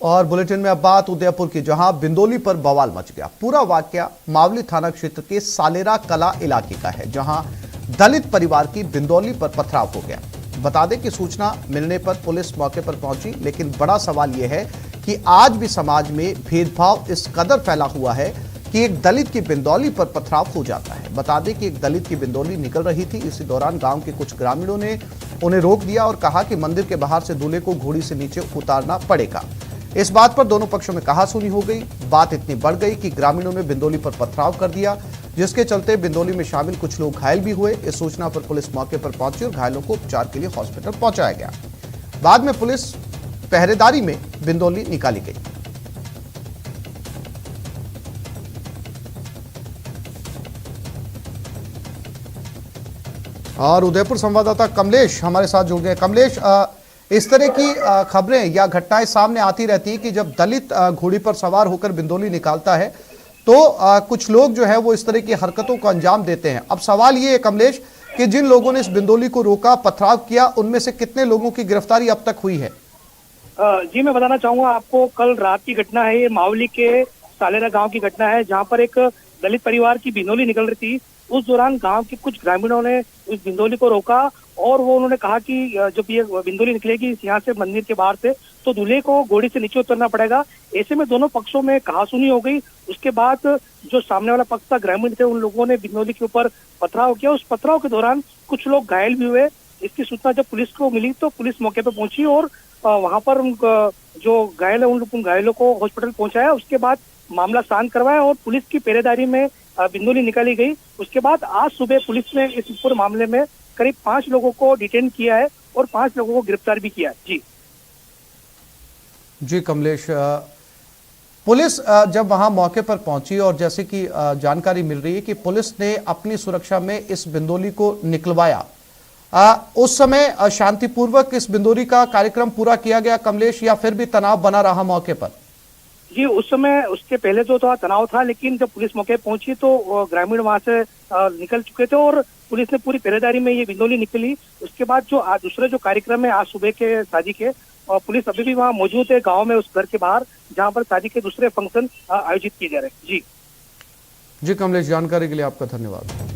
और बुलेटिन में अब बात उदयपुर की, जहां बिंदोली पर बवाल मच गया। पूरा वाकया मावली थाना क्षेत्र के सालेरा कला इलाके का है, जहां दलित परिवार की बिंदोली पर पथराव हो गया। बता दें कि सूचना मिलने पर पुलिस मौके पर पहुंची, लेकिन बड़ा सवाल यह है कि आज भी समाज में भेदभाव इस कदर फैला हुआ है कि एक दलित की बिंदौली पर पथराव हो जाता है। बता दें कि एक दलित की बिंदौली निकल रही थी। इसी दौरान गांव के कुछ ग्रामीणों ने उन्हें रोक दिया और कहा कि मंदिर के बाहर से दूल्हे को घोड़ी से नीचे उतारना पड़ेगा। इस बात पर दोनों पक्षों में कहासुनी हो गई। बात इतनी बढ़ गई कि ग्रामीणों ने बिंदौली पर पथराव कर दिया, जिसके चलते बिंदौली में शामिल कुछ लोग घायल भी हुए। इस सूचना पर पुलिस मौके पर पहुंची और घायलों को उपचार के लिए हॉस्पिटल पहुंचाया गया। बाद में पुलिस पहरेदारी में बिंदौली निकाली गई। और उदयपुर संवाददाता कमलेश हमारे साथ जुड़ गए। कमलेश, इस तरह की खबरें या घटनाएं सामने आती रहती हैं कि जब दलित घोड़ी पर सवार होकर बिंदौली निकालता है तो कुछ लोग जो है वो इस तरह की हरकतों को अंजाम देते हैं। अब सवाल ये है कमलेश कि जिन लोगों ने इस बिंदौली को रोका, पथराव किया, उनमें से कितने लोगों की गिरफ्तारी अब तक हुई है? जी, मैं बताना चाहूंगा आपको, कल रात की घटना है। ये मावली के सालेरा गांव की घटना है, जहां पर एक दलित परिवार की बिंदौली निकल रही थी। उस दौरान गांव के कुछ ग्रामीणों ने उस बिंदौली को रोका और उन्होंने कहा कि जब ये बिंदौली निकलेगी यहाँ से मंदिर के बाहर से, तो दूल्हे को घोड़ी से नीचे उतरना पड़ेगा। ऐसे में दोनों पक्षों में कहासुनी हो गई। उसके बाद जो सामने वाला पक्ष था, ग्रामीण थे, उन लोगों ने बिंदौली के ऊपर पथराव किया। उस पथराव के दौरान कुछ लोग घायल भी हुए। इसकी सूचना जब पुलिस को मिली तो पुलिस मौके पर पहुंची और वहां पर जो घायल है उन घायलों को हॉस्पिटल पहुंचाया। उसके बाद मामला शांत करवाया और पुलिस की पहरेदारी में बिंदौली निकाली गई। उसके बाद आज सुबह पुलिस ने इस पूरे मामले में करीब 5 लोगों को डिटेन किया है और 5 लोगों को गिरफ्तार भी किया है। जी कमलेश, पुलिस जब वहां मौके पर पहुंची और जैसे कि जानकारी मिल रही है कि पुलिस ने अपनी सुरक्षा में इस बिंदौली को निकलवाया, उस समय शांतिपूर्वक इस बिंदौली का कार्यक्रम पूरा किया गया कमलेश, या फिर भी तनाव बना रहा मौके पर? जी, उस समय उसके पहले जो थोड़ा तनाव था, लेकिन जब पुलिस मौके पहुंची तो ग्रामीण वहां से निकल चुके थे और पुलिस ने पूरी पहरेदारी में ये बिंदौली निकली। उसके बाद जो आज दूसरे जो कार्यक्रम है आज सुबह के शादी के, पुलिस अभी भी वहाँ मौजूद है गांव में, उस घर के बाहर जहां पर शादी के दूसरे फंक्शन आयोजित किए जा रहे हैं। जी कमलेश, जानकारी के लिए आपका धन्यवाद।